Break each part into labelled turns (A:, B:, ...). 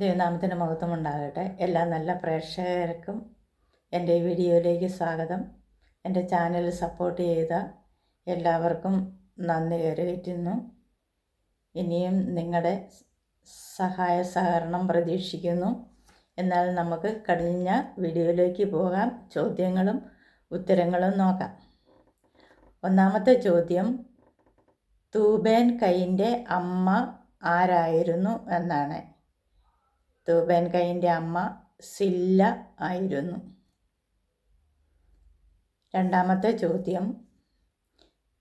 A: ദൈവനാമത്തിന് മഹത്വം ഉണ്ടാകട്ടെ. എല്ലാ നല്ല പ്രേക്ഷകർക്കും എൻ്റെ വീഡിയോയിലേക്ക് സ്വാഗതം. എൻ്റെ ചാനൽ സപ്പോർട്ട് ചെയ്ത എല്ലാവർക്കും നന്ദി കരയറ്റുന്നു. ഇനിയും നിങ്ങളുടെ സഹായ സഹകരണം പ്രതീക്ഷിക്കുന്നു. എന്നാൽ നമുക്ക് കഴിഞ്ഞ വീഡിയോയിലേക്ക് പോകാം. ചോദ്യങ്ങളും ഉത്തരങ്ങളും നോക്കാം. ഒന്നാമത്തെ ചോദ്യം, തൂബേൻ കൈൻ്റെ അമ്മ ആരായിരുന്നു എന്നാണ്. തൂബേൻ കൈൻ്റെ അമ്മ സില്ല ആയിരുന്നു. രണ്ടാമത്തെ ചോദ്യം,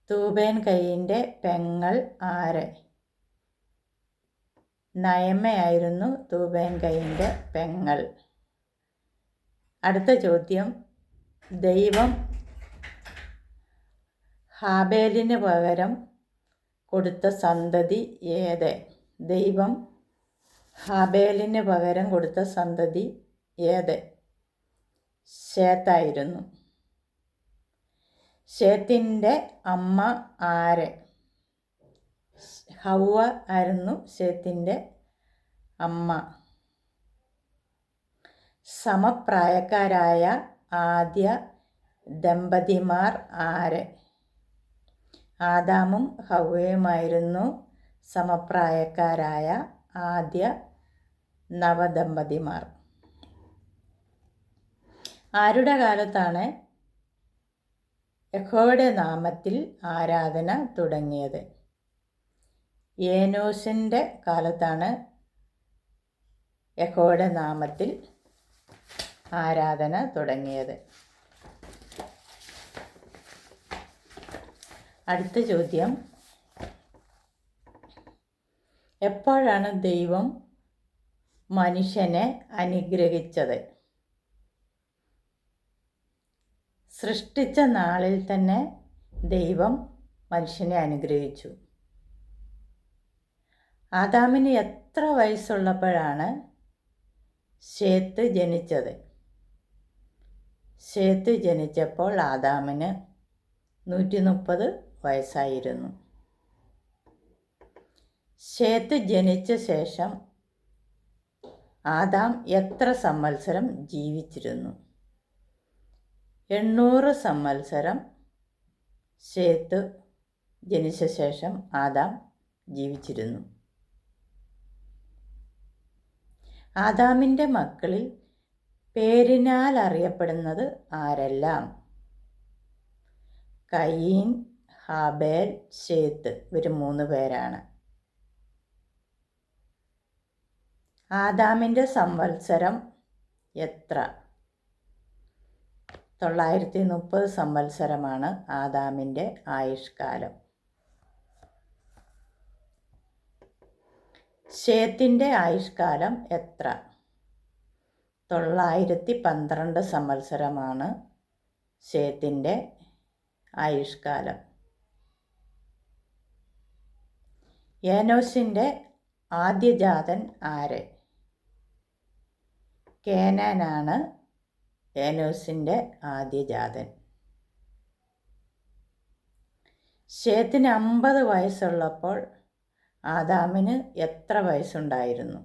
A: തൂബേൻ കൈൻ്റെ പെങ്ങൾ ആര്? നയമയായിരുന്നു തൂബേൻ കൈൻ്റെ പെങ്ങൾ. അടുത്ത ചോദ്യം, ദൈവം ഹാബേലിന് പകരം കൊടുത്ത സന്തതി ഏത്? ദൈവം ഹാബേലിന് പകരം കൊടുത്ത സന്തതി ഏത്? ശേത്തായിരുന്നു. ശേത്തിൻ്റെ അമ്മ ആര്? ഹൗവ ആയിരുന്നു ശേത്തിൻ്റെ അമ്മ. സമപ്രായക്കാരായ ആദ്യ ദമ്പതിമാർ ആര്? ആദാമും ഹൗവയുമായിരുന്നു സമപ്രായക്കാരായ ആദ്യ നവദമ്പതിമാർ. ആരുടെ കാലത്താണ് യഹോവയുടെ നാമത്തിൽ ആരാധന തുടങ്ങിയത്? ഏനോസിൻ്റെ കാലത്താണ് യഹോവയുടെ നാമത്തിൽ ആരാധന തുടങ്ങിയത്. അടുത്ത ചോദ്യം, എപ്പോഴാണ് ദൈവം മനുഷ്യനെ അനുഗ്രഹിച്ചത്? സൃഷ്ടിച്ച നാളിൽ തന്നെ ദൈവം മനുഷ്യനെ അനുഗ്രഹിച്ചു. ആദാമിന് എത്ര വയസ്സുള്ളപ്പോഴാണ് ശേത്ത് ജനിച്ചത്? ശേത്ത് ജനിച്ചപ്പോൾ ആദാമിന് 130 വയസ്സായിരുന്നു. ശേത്ത് ജനിച്ച ശേഷം ആദാം എത്ര സംവത്സരം ജീവിച്ചിരുന്നു? 800 സംവത്സരം ശേത്ത് ജനിച്ച ശേഷം ആദാം ജീവിച്ചിരുന്നു. ആദാമിൻ്റെ മക്കളിൽ പേരിനാൽ അറിയപ്പെടുന്നത് ആരെല്ലാം? കയീൻ, ഹാബേൽ, ശേത്ത്. ഇവർ 3 പേരാണ്. ആദാമിൻ്റെ സംവത്സരം എത്ര? 930 സംവത്സരമാണ് ആദാമിൻ്റെ ആയുഷ്കാലം. ശേത്തിൻ്റെ ആയുഷ്കാലം എത്ര? 912 സംവത്സരമാണ് ശേത്തിൻ്റെ ആയുഷ്കാലം. ഏനോസിൻ്റെ ആദ്യജാതൻ ആര്? കേനാനാണ് ഏനോസിൻ്റെ ആദ്യജാതൻ. ശേത്തിന് 50 വയസ്സുള്ളപ്പോൾ ആദാമിന് എത്ര വയസ്സുണ്ടായിരുന്നു?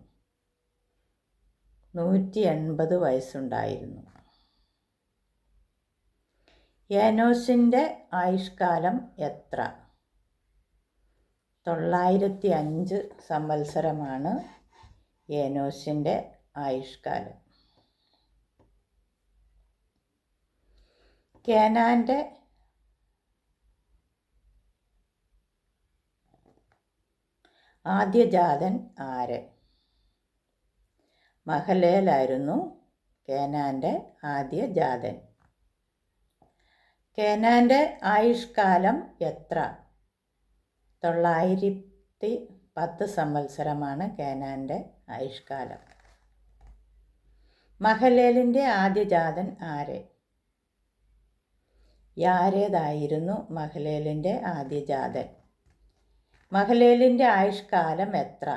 A: 180 വയസ്സുണ്ടായിരുന്നു. ഏനോസിൻ്റെ ആയുഷ്കാലം എത്ര? 905 സംവത്സരമാണ് ഏനോസിൻ്റെ ആയുഷ്കാലം. കേനാൻ്റെ ആദ്യജാതൻ ആര്? മഹലേലായിരുന്നു കേനാൻ്റെ ആദ്യജാതൻ. കേനാൻ്റെ ആയുഷ്കാലം എത്ര? 910 സംവത്സരമാണ് കേനാൻ്റെ ആയുഷ്കാലം. മഹലേലിൻ്റെ ആദ്യജാതൻ ആര്? യാരേദായിരുന്നു മഹലേലിൻ്റെ ആദ്യജാതൻ. മഹലേലിൻ്റെ ആയുഷ്കാലം എത്ര?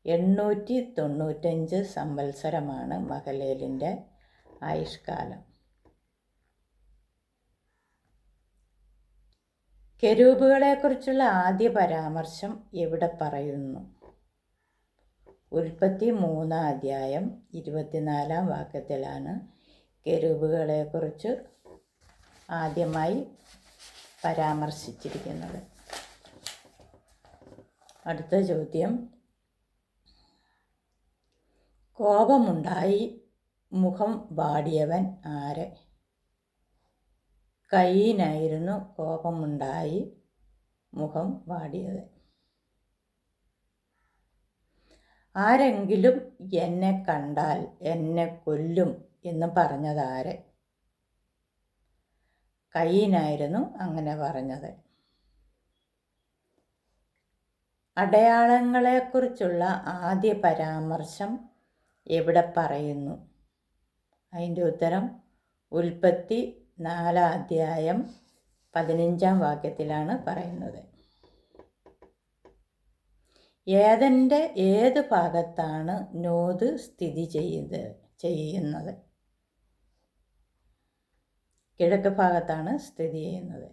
A: 895 സംവത്സരമാണ് മഹലേലിൻ്റെ ആയുഷ്കാലം. കെരൂബുകളെക്കുറിച്ചുള്ള ആദ്യ പരാമർശം എവിടെ പറയുന്നു? ഉൽപ്പത്തി 3-ാം അധ്യായം 24-ാം വാക്യത്തിലാണ് കെരൂബുകളെക്കുറിച്ച് ആദ്യമായി പരാമർശിച്ചിരിക്കുന്നത്. അടുത്ത ചോദ്യം, കോപമുണ്ടായി മുഖം വാടിയവൻ ആര്? കയീനായിരുന്നു കോപമുണ്ടായി മുഖം വാടിയത്. ആരെങ്കിലും എന്നെ കണ്ടാൽ എന്നെ കൊല്ലും എന്ന് പറഞ്ഞതാര്? കയീനായിരുന്നു അങ്ങനെ പറഞ്ഞത്. അടയാളങ്ങളെക്കുറിച്ചുള്ള ആദ്യ പരാമർശം എവിടെ പറയുന്നു? അതിൻ്റെ ഉത്തരം ഉൽപ്പത്തി 4-ാം അധ്യായം 15-ാം വാക്യത്തിലാണ് പറയുന്നത്. ഏദൻ്റെ ഏത് ഭാഗത്താണ് നോദ് സ്ഥിതി ചെയ്യുന്നത്? കിഴക്ക് ഭാഗത്താണ് സ്ഥിതി ചെയ്യുന്നത്.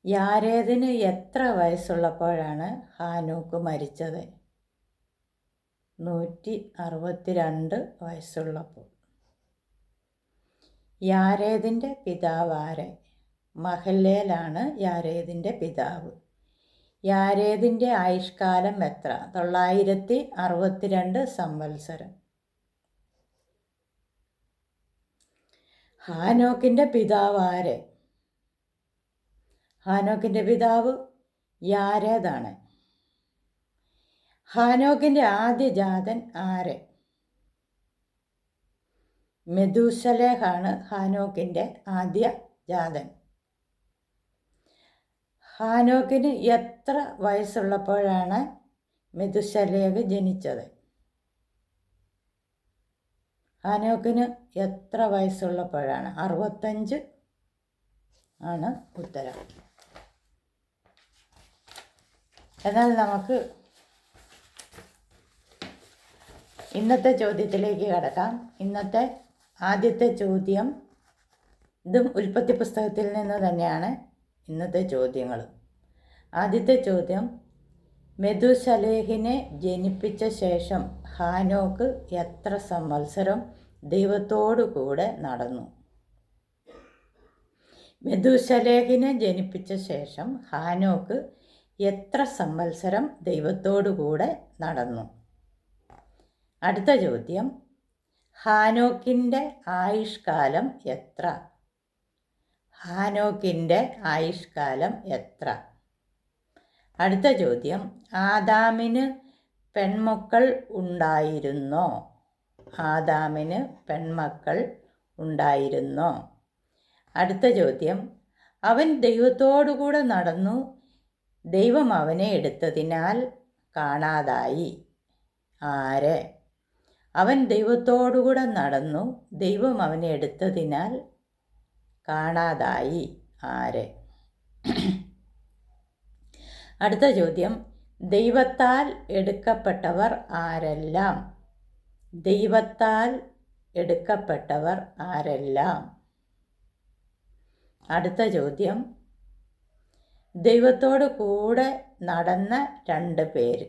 A: യാരേദിന് എത്ര വയസ്സുള്ളപ്പോഴാണ് ഹാനോക്ക് മരിച്ചത്? 162 വയസ്സുള്ളപ്പോൾ. യാരേദിൻ്റെ പിതാവ് ആര്? മഹല്ലേലാണ് യാരേദിൻ്റെ പിതാവ്. യാരേദിൻ്റെ ആയുഷ്കാലം എത്ര? 962 സംവത്സരം. ഹാനോക്കിൻ്റെ പിതാവ് ആര്? ഹാനോക്കിൻ്റെ പിതാവ് യാരേദാണ്. ഹാനോക്കിൻ്റെ ആദ്യജാതൻ ആര്? മെഥൂശലേഹാണ് ഹാനോക്കിൻ്റെ ആദ്യജാതൻ. ഹാനോക്കിന് എത്ര വയസ്സുള്ളപ്പോഴാണ് മെഥൂശലേഹ് ജനിച്ചത്? ഹാനോക്കിന് എത്ര വയസ്സുള്ളപ്പോഴാണ്? 65 ആണ് ഉത്തരം. എന്നാൽ നമുക്ക് ഇന്നത്തെ ചോദ്യത്തിലേക്ക് കടക്കാം. ഇന്നത്തെ ആദ്യത്തെ ചോദ്യം, ഇതും ഉൽപ്പത്തി പുസ്തകത്തിൽ നിന്ന് തന്നെയാണ് ഇന്നത്തെ ചോദ്യങ്ങൾ. ആദ്യത്തെ ചോദ്യം, മെഥൂശലേഹിനെ ജനിപ്പിച്ച ശേഷം ഹാനോക്ക് എത്ര സംവത്സരം ദൈവത്തോടു കൂടെ നടന്നു? മെഥൂശലേഹിനെ ജനിപ്പിച്ച ശേഷം ഹാനോക്ക് എത്ര സംവത്സരം ദൈവത്തോടു കൂടെ നടന്നു? അടുത്ത ചോദ്യം, ഹാനോക്കിൻ്റെ ആയുഷ്കാലം എത്ര? ഹാനോക്കിൻ്റെ ആയുഷ്കാലം എത്ര? അടുത്ത ചോദ്യം, ആദാമിന് പെൺമക്കൾ ഉണ്ടായിരുന്നോ? ആദാമിന് പെൺമക്കൾ ഉണ്ടായിരുന്നോ? അടുത്ത ചോദ്യം, അവൻ ദൈവത്തോടുകൂടെ നടന്നു, ദൈവം അവനെ എടുത്തതിനാൽ കാണാതായി. ആര്? അവൻ ദൈവത്തോടുകൂടെ നടന്നു, ദൈവം അവനെ എടുത്തതിനാൽ കാണാതായി. ആര്? അടുത്ത ചോദ്യം, ദൈവത്താൽ എടുക്കപ്പെട്ടവർ ആരെല്ലാം? ദൈവത്താൽ എടുക്കപ്പെട്ടവർ ആരെല്ലാം? അടുത്ത ചോദ്യം, ദൈവത്തോട് കൂടെ നടന്ന 2 പേര്.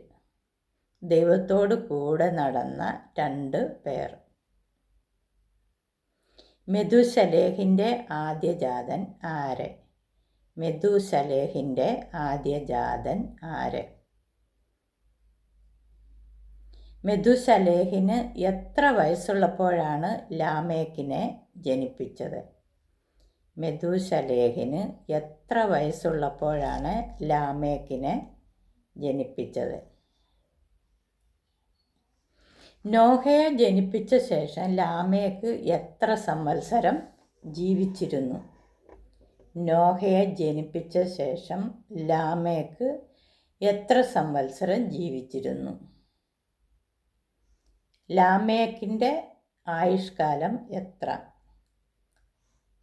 A: ദൈവത്തോട് കൂടെ നടന്ന 2 പേർ. മെഥൂശലേഹിൻ്റെ ആദ്യജാതൻ ആര്? മെഥൂശലേഹിൻ്റെ ആദ്യജാതൻ ആര്? മെഥൂശലേഹിന് എത്ര വയസ്സുള്ളപ്പോഴാണ് ലാമേക്കിനെ ജനിപ്പിച്ചത്? മെഥൂശലേഹിന് എത്ര വയസ്സുള്ളപ്പോഴാണ് ലാമേക്കിനെ ജനിപ്പിച്ചത്? നോഹയെ ജനിപ്പിച്ച ശേഷം ലാമേക്ക് എത്ര സംവത്സരം ജീവിച്ചിരുന്നു? നോഹയെ ജനിപ്പിച്ച ശേഷം ലാമേക്ക് എത്ര സംവത്സരം ജീവിച്ചിരുന്നു? ലാമേക്കിൻ്റെ ആയുഷ്കാലം എത്ര?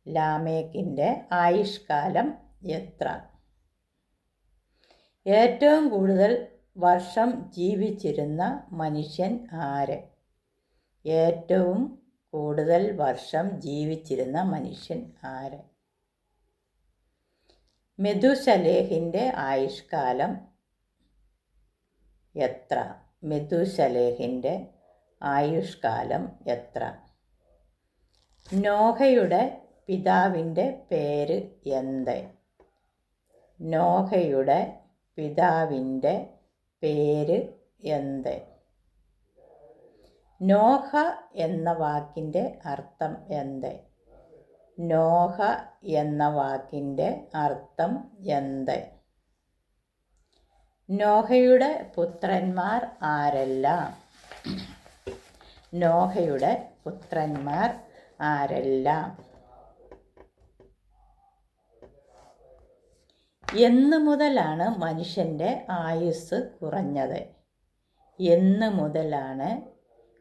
A: ലാമേക്കിൻ്റെ ആയുഷ്കാലം എത്ര? ഏറ്റവും കൂടുതൽ വർഷം ജീവിച്ചിരുന്ന മനുഷ്യൻ ആര്? ഏറ്റവും കൂടുതൽ വർഷം ജീവിച്ചിരുന്ന മനുഷ്യൻ ആര്? മെഥൂശലേഹിൻ്റെ ആയുഷ്കാലം എത്ര? മെതുശലേഹിൻ്റെ ആയുഷ്കാലം എത്ര? നോഹയുടെ പിതാവിൻ്റെ പേര് എന്ത്? നോഹയുടെ പിതാവിൻ്റെ പേര് എന്ത്? നോഹ എന്ന വാക്കിൻ്റെ അർത്ഥം എന്ത്? നോഹ എന്ന വാക്കിൻ്റെ അർത്ഥം എന്ത്? നോഹയുടെ പുത്രന്മാർ ആരെല്ലാം? നോഹയുടെ പുത്രന്മാർ ആരെല്ലാം? എന്ന് മുതലാണ് മനുഷ്യൻ്റെ ആയുസ് കുറഞ്ഞത്? എന്ന് മുതലാണ്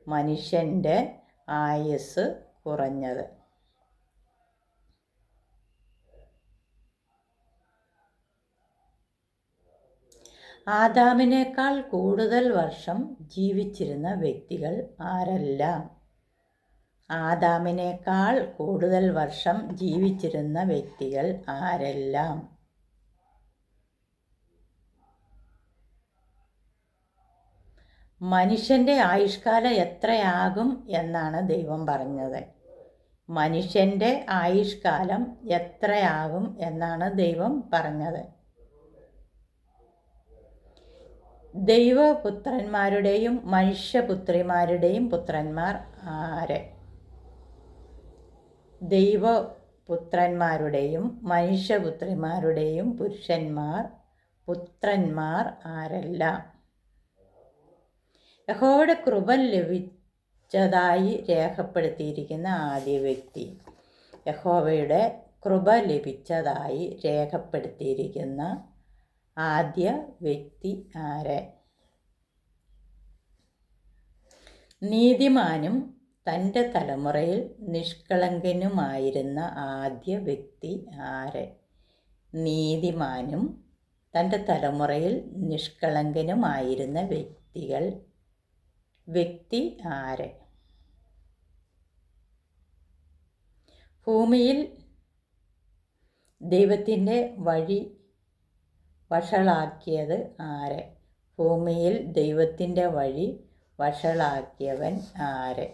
A: മനുഷ്യൻ്റെ ആയുസ് കുറഞ്ഞത്? ആദാമിനേക്കാൾ കൂടുതൽ വർഷം ജീവിച്ചിരുന്ന വ്യക്തികൾ ആരെല്ലാം? ആദാമിനേക്കാൾ കൂടുതൽ വർഷം ജീവിച്ചിരുന്ന വ്യക്തികൾ ആരെല്ലാം? മനുഷ്യൻ്റെ ആയുഷ്കാലം എത്രയാകും എന്നാണ് ദൈവം പറഞ്ഞത്? മനുഷ്യൻ്റെ ആയുഷ്കാലം എത്രയാകും എന്നാണ് ദൈവം പറഞ്ഞത്? ദൈവപുത്രന്മാരുടെയും മനുഷ്യപുത്രിമാരുടെയും പുത്രന്മാർ ആര്? ദൈവപുത്രന്മാരുടെയും മനുഷ്യപുത്രിമാരുടെയും പുത്രന്മാർ ആരെല്ലാം? യഹോവയുടെ കൃപ ലഭിച്ചതായി രേഖപ്പെടുത്തിയിരിക്കുന്ന ആദ്യ വ്യക്തി. യഹോവയുടെ കൃപ ലഭിച്ചതായി രേഖപ്പെടുത്തിയിരിക്കുന്ന ആദ്യ വ്യക്തി ആര്? നീതിമാനും തൻ്റെ തലമുറയിൽ നിഷ്കളങ്കനുമായിരുന്ന ആദ്യ വ്യക്തി ആര്? നീതിമാനും തൻ്റെ തലമുറയിൽ നിഷ്കളങ്കനുമായിരുന്ന വ്യക്തി ആര്? ഭൂമിയിൽ ദൈവത്തിൻ്റെ വഴി വഷളാക്കിയത് ആര്? ഭൂമിയിൽ ദൈവത്തിൻ്റെ വഴി വഷളാക്കിയവൻ ആര്?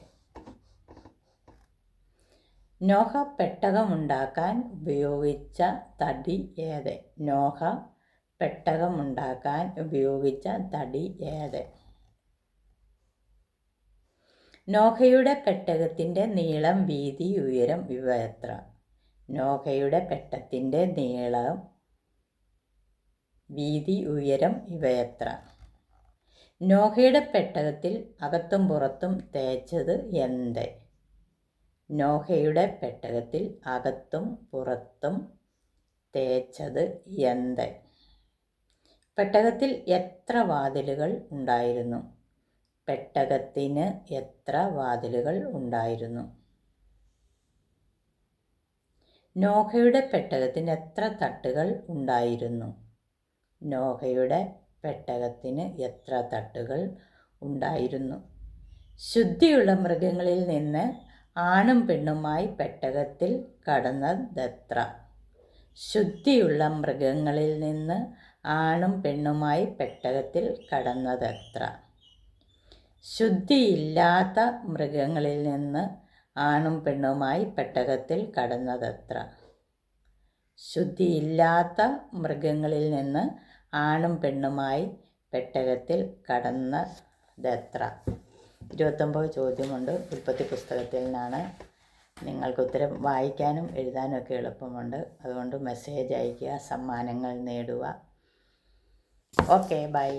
A: നോഹ പെട്ടകമുണ്ടാക്കാൻ ഉപയോഗിച്ച തടി ഏത്? നോഹ പെട്ടകമുണ്ടാക്കാൻ ഉപയോഗിച്ച തടി ഏത്? നോഹയുടെ പെട്ടകത്തിൻ്റെ നീളം, വീതി, ഉയരം ഇവ എത്ര? നോഹയുടെ പെട്ടകത്തിൻ്റെ നീളം, വീതി, ഉയരം ഇവ എത്ര? നോഹയുടെ പെട്ടകത്തിൽ അകത്തും പുറത്തും തേച്ചത് എന്ത്? നോഹയുടെ പെട്ടകത്തിൽ അകത്തും പുറത്തും തേച്ചത് എന്ത്? പെട്ടകത്തിൽ എത്ര വാതിലുകൾ ഉണ്ടായിരുന്നു? പെട്ടകത്തിന് എത്ര വാതിലുകൾ ഉണ്ടായിരുന്നു? നോഹയുടെ പെട്ടകത്തിന് എത്ര തട്ടുകൾ ഉണ്ടായിരുന്നു? നോഹയുടെ പെട്ടകത്തിന് എത്ര തട്ടുകൾ ഉണ്ടായിരുന്നു? ശുദ്ധിയുള്ള മൃഗങ്ങളിൽ നിന്ന് ആണും പെണ്ണുമായി പെട്ടകത്തിൽ കടന്നതെത്ര? ശുദ്ധിയുള്ള മൃഗങ്ങളിൽ നിന്ന് ആണും പെണ്ണുമായി പെട്ടകത്തിൽ കടന്നതെത്ര? ശുദ്ധിയില്ലാത്ത മൃഗങ്ങളിൽ നിന്ന് ആണും പെണ്ണുമായി പെട്ടകത്തിൽ കടന്നതെത്ര? ശുദ്ധിയില്ലാത്ത മൃഗങ്ങളിൽ നിന്ന് ആണും പെണ്ണുമായി പെട്ടകത്തിൽ കടന്നതെത്ര? 29 ചോദ്യമുണ്ട്. ഉൽപ്പത്തി പുസ്തകത്തിൽ നിന്നാണ്. നിങ്ങൾക്ക് ഉത്തരം വായിക്കാനും എഴുതാനും ഒക്കെ എളുപ്പമുണ്ട്. അതുകൊണ്ട് മെസ്സേജ് അയയ്ക്കുക, സമ്മാനങ്ങൾ നേടുക. Okay, by.